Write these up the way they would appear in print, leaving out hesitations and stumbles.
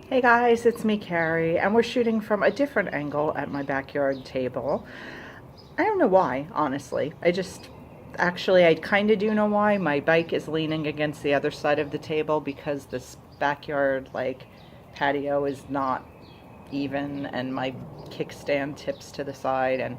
Hey guys, it's me, Carrie, and we're shooting from a different angle at my backyard table. I don't know why, honestly. I kind of do know why. My bike is leaning against the other side of the table because this backyard, patio is not even, and my kickstand tips to the side, and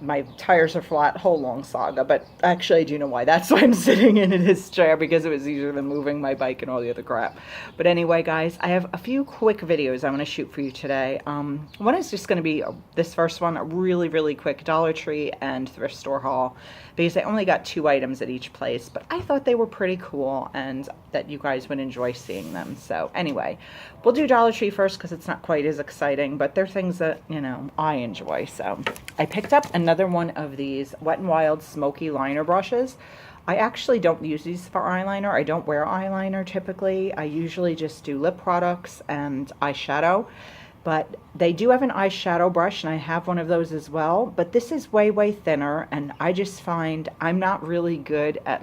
my tires are flat, whole long saga. But actually, I do know why. That's why I'm sitting in this chair, because it was easier than moving my bike and all the other crap. But anyway, guys, I have a few quick videos I want to shoot for you today. One is just going to be this first one, a really, really quick Dollar Tree and thrift store haul, because I only got 2 items at each place, but I thought they were pretty cool and that you guys would enjoy seeing them. So anyway, we'll do Dollar Tree first because it's not quite as exciting, but they're things that, I enjoy. So I picked up another one of these Wet n Wild smoky liner brushes. I actually don't use these for eyeliner. I don't wear eyeliner typically. I usually just do lip products and eyeshadow. But they do have an eyeshadow brush, and I have one of those as well. But this is way, way thinner, and I just find I'm not really good at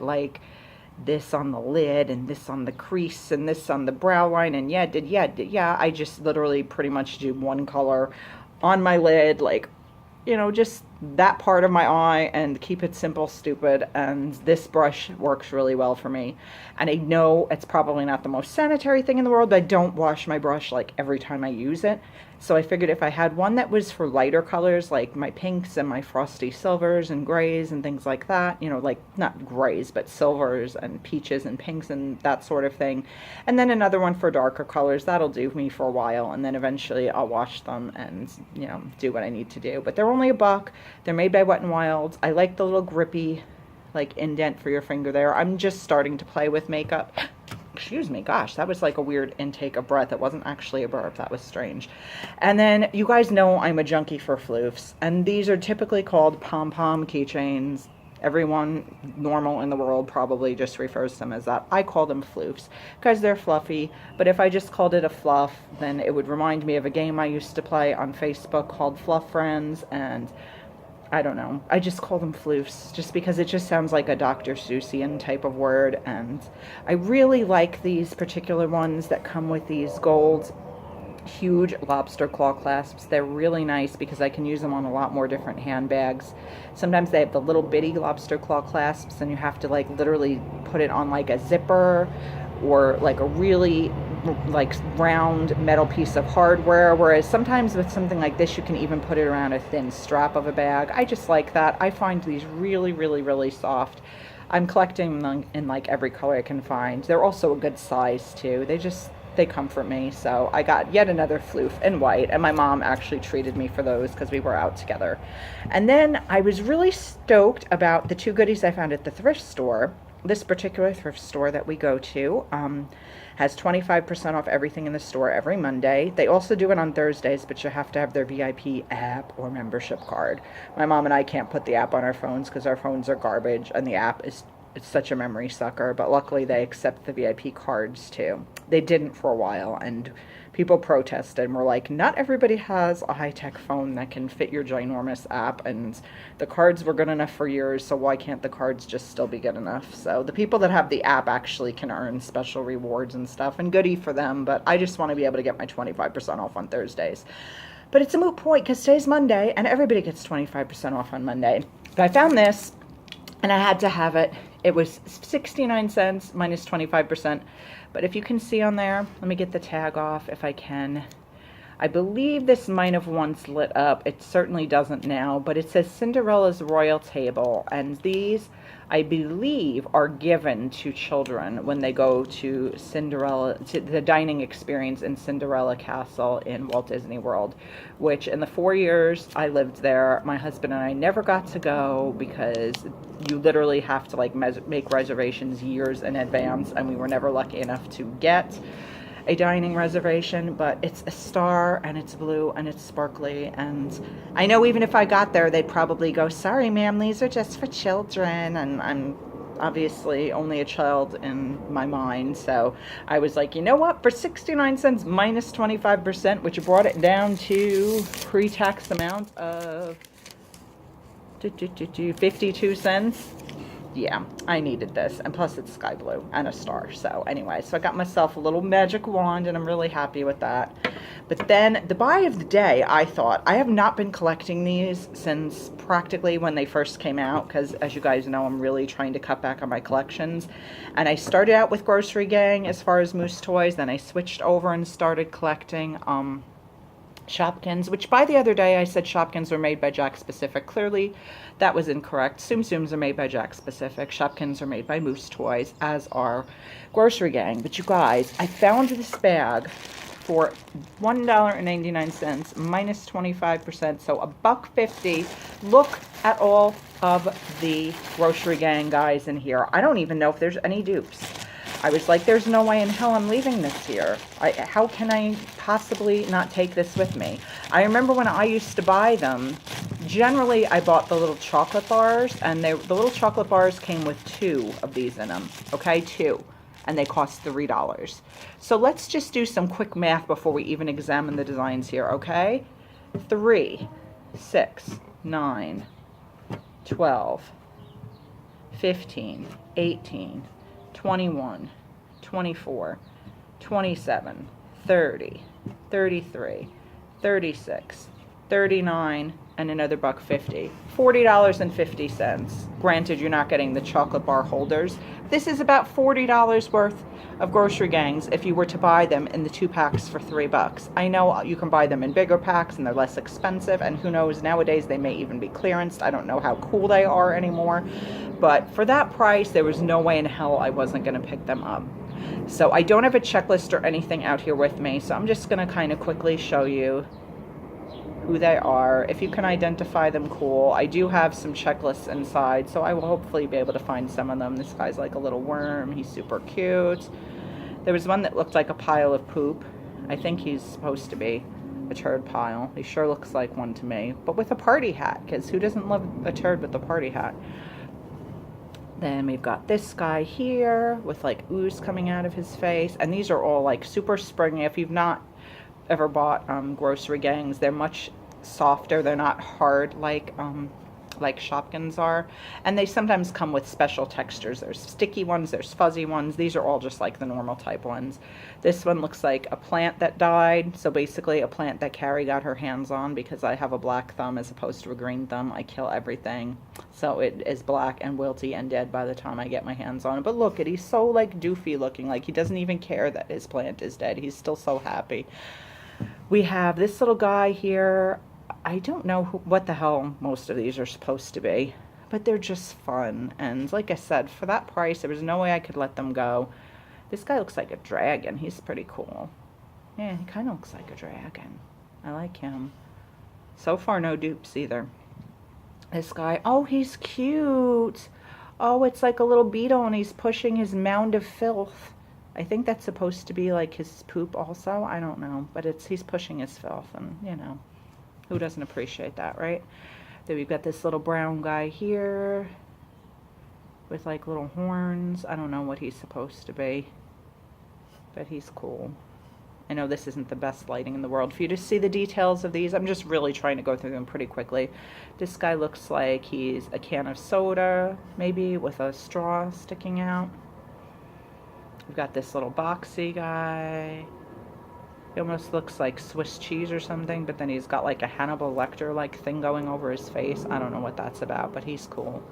this on the lid and this on the crease and this on the brow line. And I just literally pretty much do one color on my lid, just that part of my eye, and keep it simple, stupid. And this brush works really well for me. And I know it's probably not the most sanitary thing in the world, but I don't wash my brush every time I use it. So I figured if I had one that was for lighter colors, like my pinks and my frosty silvers and grays and things like that, not grays, but silvers and peaches and pinks and that sort of thing. And then another one for darker colors, that'll do me for a while. And then eventually I'll wash them and, do what I need to do. But they're only $1. They're made by Wet n Wild. I like the little grippy, indent for your finger there. I'm just starting to play with makeup. Excuse me, gosh, that was like a weird intake of breath. It wasn't actually a burp. That was strange. And then you guys know I'm a junkie for floofs, and these are typically called pom-pom keychains. Everyone normal in the world probably just refers to them as that. I call them floofs because they're fluffy, but if I just called it a fluff, then it would remind me of a game I used to play on Facebook called Fluff Friends, and I don't know. I just call them floofs just because it just sounds like a Dr. Seussian type of word. And I really like these particular ones that come with these gold, huge lobster claw clasps. They're really nice because I can use them on a lot more different handbags. Sometimes they have the little bitty lobster claw clasps, and you have to literally put it on a zipper or a really round metal piece of hardware, whereas sometimes with something like this you can even put it around a thin strap of a bag. I just like that. I find these really, really, really soft. I'm collecting them in every color I can find. They're also a good size too. They comfort me. So I got yet another floof in white, and my mom actually treated me for those because we were out together. And then I was really stoked about the 2 goodies I found at the thrift store. This particular thrift store that we go to has 25% off everything in the store every Monday. They also do it on Thursdays, but you have to have their VIP app or membership card. My mom and I can't put the app on our phones because our phones are garbage, and the app it's such a memory sucker, but luckily they accept the VIP cards too. They didn't for a while, and people protested and were like, not everybody has a high-tech phone that can fit your ginormous app, and the cards were good enough for years, so why can't the cards just still be good enough? So the people that have the app actually can earn special rewards and stuff, and goodie for them, but I just want to be able to get my 25% off on Thursdays. But it's a moot point because today's Monday, and everybody gets 25% off on Monday. But I found this, and I had to have it. It was 69 cents minus 25%. But if you can see on there, let me get the tag off if I can. I believe this might have once lit up. It certainly doesn't now, but it says Cinderella's Royal Table. And these, I believe, are given to children when they go to the dining experience in Cinderella Castle in Walt Disney World, which in the 4 years I lived there, my husband and I never got to go because you literally have to make reservations years in advance, and we were never lucky enough to get a dining reservation. But it's a star, and it's blue, and it's sparkly, and I know even if I got there, they'd probably go, sorry ma'am, these are just for children, and I'm obviously only a child in my mind. So I was like, you know what, for 69 cents minus 25%, which brought it down to pre-tax amount of 52 cents, yeah, I needed this. And plus it's sky blue and a star. So anyway, so I got myself a little magic wand and I'm really happy with that. But then the buy of the day, I thought, I have not been collecting these since practically when they first came out, because as you guys know, I'm really trying to cut back on my collections. And I started out with Grocery Gang as far as Moose Toys, then I switched over and started collecting Shopkins, which by the other day I said Shopkins were made by Jakks Pacific. Clearly that was incorrect. Tsum Tsums are made by Jakks Pacific. Shopkins are made by Moose Toys, as are Grocery Gang. But you guys, I found this bag for $1.99 minus 25%, so $1.50. Look at all of the Grocery Gang guys in here. I don't even know if there's any dupes. I was like, there's no way in hell I'm leaving this here. How can I possibly not take this with me? I remember when I used to buy them, generally I bought the little chocolate bars, and the little chocolate bars came with 2 of these in them, okay, 2, and they cost $3. So let's just do some quick math before we even examine the designs here, okay? 3, 6, 9, 12, 15, 18, 21, 24, 27, 30, 33, 36, 39, and another $1.50. $40.50. Granted, you're not getting the chocolate bar holders. This is about $40 worth of Grocery Gangs if you were to buy them in the 2 packs for $3. I know you can buy them in bigger packs and they're less expensive, and who knows, nowadays they may even be clearanced. I don't know how cool they are anymore, but for that price, there was no way in hell I wasn't going to pick them up. So I don't have a checklist or anything out here with me, so I'm just going to kind of quickly show you who they are. If you can identify them, cool. I do have some checklists inside, so I will hopefully be able to find some of them. This guy's like a little worm. He's super cute. There was one that looked like a pile of poop. I think he's supposed to be a turd pile. He sure looks like one to me, but with a party hat, because who doesn't love a turd with a party hat? Then we've got this guy here with like ooze coming out of his face, and these are all like super springy. If you've not ever bought Grocery Gangs, they're much softer. They're not hard like Shopkins are, and they sometimes come with special textures. There's sticky ones, there's fuzzy ones. These are all just like the normal type ones. This one looks like a plant that died, so basically a plant that Carrie got her hands on. Because I have a black thumb as opposed to a green thumb, I kill everything, so it is black and wilty and dead by the time I get my hands on it. But look at, he's so like doofy looking, like he doesn't even care that his plant is dead. He's still so happy. We have this little guy here. I don't know what the hell most of these are supposed to be, but they're just fun. And like I said, for that price, there was no way I could let them go. This guy looks like a dragon. He's pretty cool. Yeah, he kind of looks like a dragon. I like him. So far, no dupes either. This guy, oh, he's cute. Oh, it's like a little beetle, and he's pushing his mound of filth. I think that's supposed to be like his poop also. I don't know, but he's pushing his filth, and you know, who doesn't appreciate that, right? Then we've got this little brown guy here with like little horns. I don't know what he's supposed to be, but he's cool. I know this isn't the best lighting in the world for you to see the details of these. I'm just really trying to go through them pretty quickly. This guy looks like he's a can of soda, maybe with a straw sticking out. We've got this little boxy guy. He almost looks like Swiss cheese or something, but then he's got like a Hannibal Lecter-like thing going over his face. I don't know what that's about, but he's cool.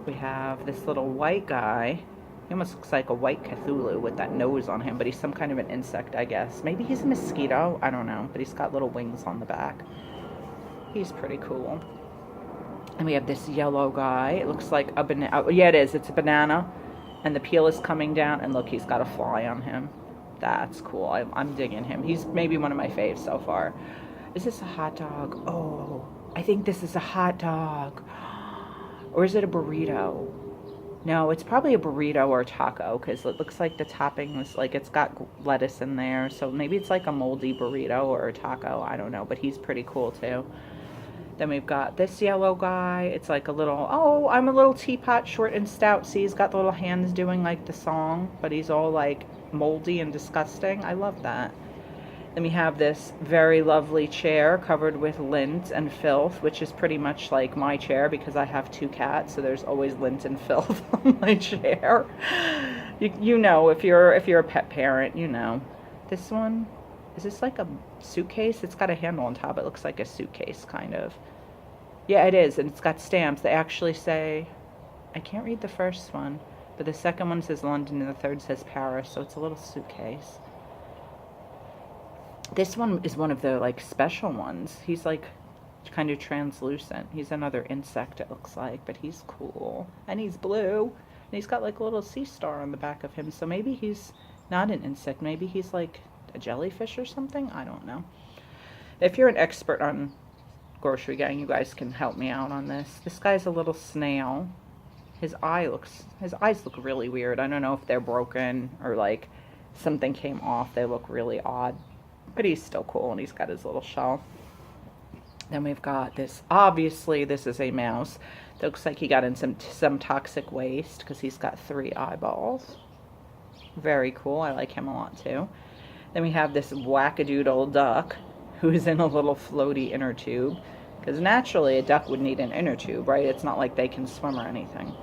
We have this little white guy. He almost looks like a white Cthulhu with that nose on him, but he's some kind of an insect, I guess. Maybe he's a mosquito. I don't know, but he's got little wings on the back. He's pretty cool. And we have this yellow guy. It looks like a banana. Oh, yeah, it is. It's a banana. And the peel is coming down, and look, he's got a fly on him. That's cool. I'm digging him. He's maybe one of my faves so far. Is this a hot dog? Oh, I think this is a hot dog. Or is it a burrito? No, it's probably a burrito or a taco, because it looks like the topping is like it's got lettuce in there. So maybe it's like a moldy burrito or a taco. I don't know, but he's pretty cool too. Then we've got this yellow guy. It's like a little, oh, I'm a little teapot, short and stout. See, he's got the little hands doing like the song, but he's all like moldy and disgusting. I love that. Then we have this very lovely chair covered with lint and filth, which is pretty much like my chair because I have 2 cats, so there's always lint and filth on my chair. You know, if you're a pet parent, you know. This one, is this like a suitcase? It's got a handle on top. It looks like a suitcase, kind of. Yeah, it is, and it's got stamps. They actually say, I can't read the first one, but the second one says London and the third says Paris, so it's a little suitcase. This one is one of the, like, special ones. He's, like, kind of translucent. He's another insect, it looks like, but he's cool. And he's blue, and he's got, like, a little sea star on the back of him, so maybe he's not an insect. Maybe he's, like, a jellyfish or something? I don't know. If you're an expert on Grocery Gang, you guys can help me out on this. This guy's a little snail. His eyes look really weird. I don't know if they're broken or, like, something came off. They look really odd. But he's still cool, and he's got his little shell. Then we've got this. Obviously, this is a mouse. It looks like he got in some toxic waste because he's got 3 eyeballs. Very cool. I like him a lot, too. Then we have this wackadoodle duck who's in a little floaty inner tube. Because naturally, a duck would need an inner tube, right? It's not like they can swim or anything.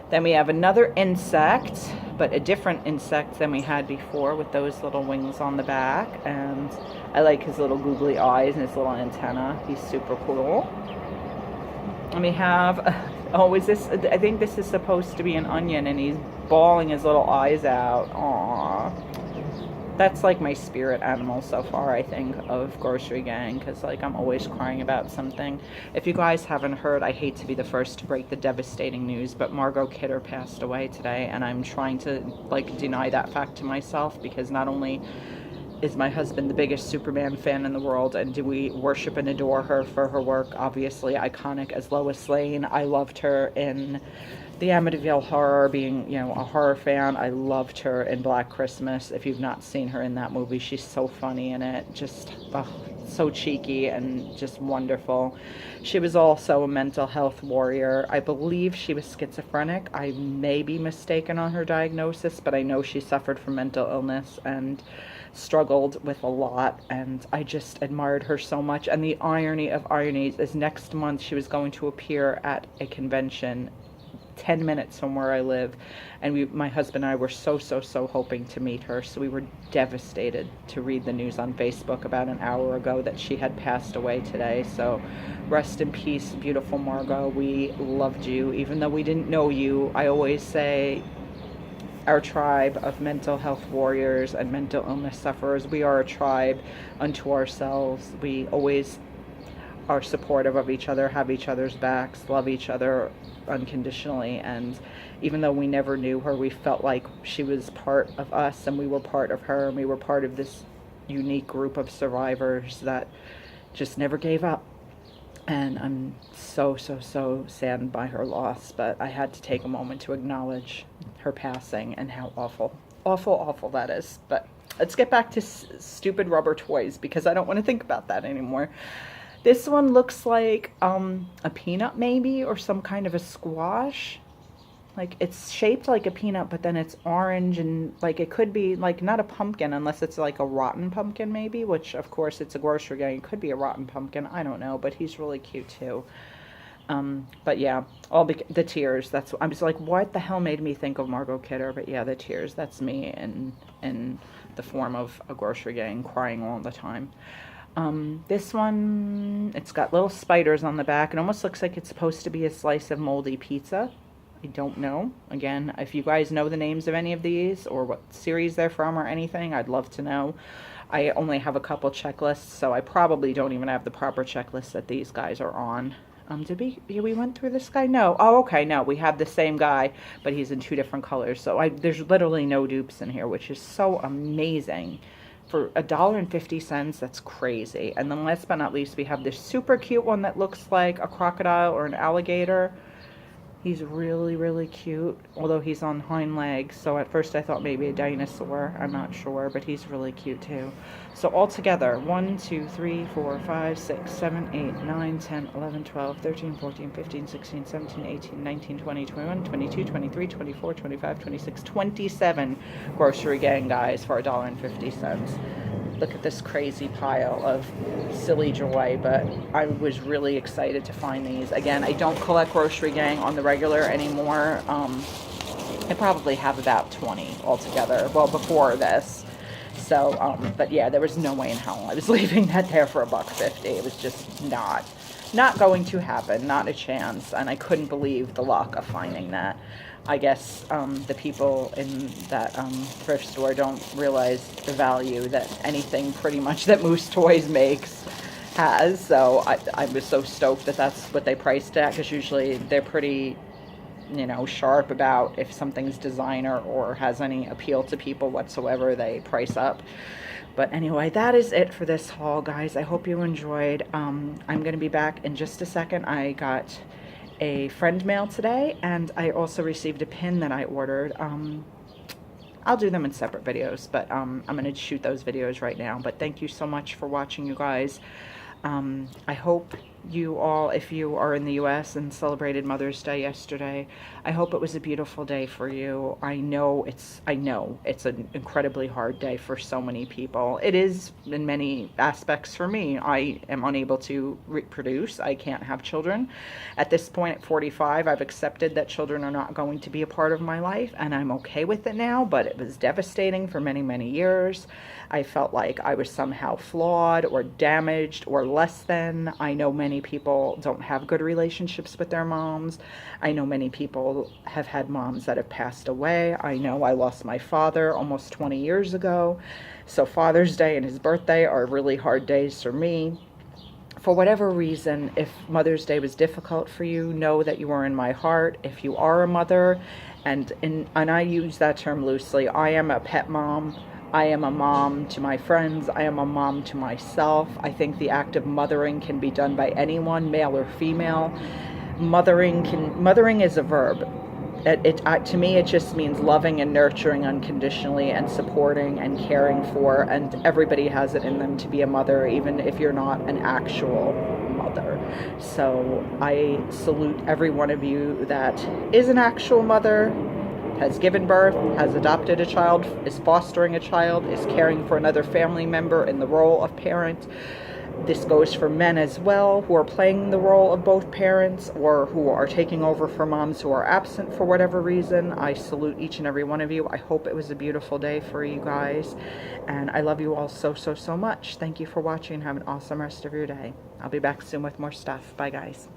Then we have another insect, but a different insect than we had before with those little wings on the back. And I like his little googly eyes and his little antenna. He's super cool. And we have, oh, is this, I think this is supposed to be an onion, and he's bawling his little eyes out. Aww. That's like my spirit animal so far, I think, of Grocery Gang, because, like, I'm always crying about something. If you guys haven't heard, I hate to be the first to break the devastating news, but Margot Kidder passed away today, and I'm trying to, like, deny that fact to myself, because not only is my husband the biggest Superman fan in the world, and do we worship and adore her for her work, obviously iconic as Lois Lane. I loved her in the Amityville Horror, being, you know, a horror fan. I loved her in Black Christmas. If you've not seen her in that movie, she's so funny in it. Just so cheeky and just wonderful. She was also a mental health warrior. I believe she was schizophrenic. I may be mistaken on her diagnosis, but I know she suffered from mental illness and struggled with a lot, and I just admired her so much. And the irony of ironies is next month she was going to appear at a convention 10 minutes from where I live, and my husband and I were so hoping to meet her. So we were devastated to read the news on Facebook about an hour ago that she had passed away today. So rest in peace, beautiful Margot. We loved you, even though we didn't know you. I always say our tribe of mental health warriors and mental illness sufferers, we are a tribe unto ourselves. We always are supportive of each other, have each other's backs, love each other unconditionally. And even though we never knew her, we felt like she was part of us, and we were part of her, and we were part of this unique group of survivors that just never gave up. And I'm so saddened by her loss, but I had to take a moment to acknowledge her passing and how awful that is. But let's get back to stupid rubber toys, because I don't want to think about that anymore. This one looks like a peanut, maybe, or some kind of a squash. Like, it's shaped like a peanut, but then it's orange, and, like, it could be, like, not a pumpkin unless it's, like, a rotten pumpkin, maybe, which, of course, it's a Grocery Gang. It could be a rotten pumpkin. I don't know, but he's really cute, too. But, yeah, the tears. That's, I was like, what the hell made me think of Margot Kidder? But, yeah, the tears. That's me in the form of a Grocery Gang, crying all the time. This one, it's got little spiders on the back. It almost looks like it's supposed to be a slice of moldy pizza. I don't know. Again, if you guys know the names of any of these or what series they're from or anything, I'd love to know. I only have a couple checklists, so I probably don't even have the proper checklist that these guys are on. We went through this guy? No. Oh, okay, no. We have the same guy, but he's in 2 different colors. So there's literally no dupes in here, which is so amazing. For $1.50, that's crazy. And then last but not least, we have this super cute one that looks like a crocodile or an alligator. He's really cute, although he's on hind legs. So at first I thought maybe a dinosaur. I'm not sure, but he's really cute too. So altogether, 1, 2, 3, 4, 5, 6, 7, 8, 9, 10, 11, 12, 13, 14, 15, 16, 17, 18, 19, 20, 21, 22, 23, 24, 25, 26, 27 Grocery Gang guys for $1.50. look at this crazy pile of silly joy, but I was really excited to find these. Again, I don't collect Grocery Gang on the regular anymore. I probably have about 20 altogether, well, before this. So, but yeah, there was no way in hell I was leaving that there for $1.50. It was just not going to happen, not a chance, and I couldn't believe the luck of finding that. I guess the people in that thrift store don't realize the value that anything pretty much that Moose Toys makes has, so I was so stoked that that's what they priced at, because usually they're pretty, you know, sharp about if something's designer or has any appeal to people whatsoever, they price up. But anyway, that is it for this haul, guys. I hope you enjoyed. I'm going to be back in just a second. I got a friend mail today, and I also received a pin that I ordered. I'll do them in separate videos, but I'm going to shoot those videos right now. But thank you so much for watching, you guys. I hope you all, if you are in the U.S. and celebrated Mother's Day yesterday, I hope it was a beautiful day for you. I know it's an incredibly hard day for so many people. It is in many aspects for me. I am unable to reproduce. I can't have children. At this point, at 45, I've accepted that children are not going to be a part of my life, and I'm okay with it now, but it was devastating for many, many years. I felt like I was somehow flawed or damaged or less than. I know many people don't have good relationships with their moms. I know many people have had moms that have passed away. I know I lost my father almost 20 years ago. So Father's Day and his birthday are really hard days for me. For whatever reason, if Mother's Day was difficult for you, know that you are in my heart. If you are a mother, and I use that term loosely, I am a pet mom. I am a mom to my friends. I am a mom to myself. I think the act of mothering can be done by anyone, male or female. Mothering is a verb. To me, it just means loving and nurturing unconditionally and supporting and caring for, and everybody has it in them to be a mother, even if you're not an actual mother. So I salute every one of you that is an actual mother, has given birth, has adopted a child, is fostering a child, is caring for another family member in the role of parent. This goes for men as well, who are playing the role of both parents or who are taking over for moms who are absent for whatever reason. I salute each and every one of you. I hope it was a beautiful day for you guys, and I love you all so, so, so much. Thank you for watching. Have an awesome rest of your day. I'll be back soon with more stuff. Bye, guys.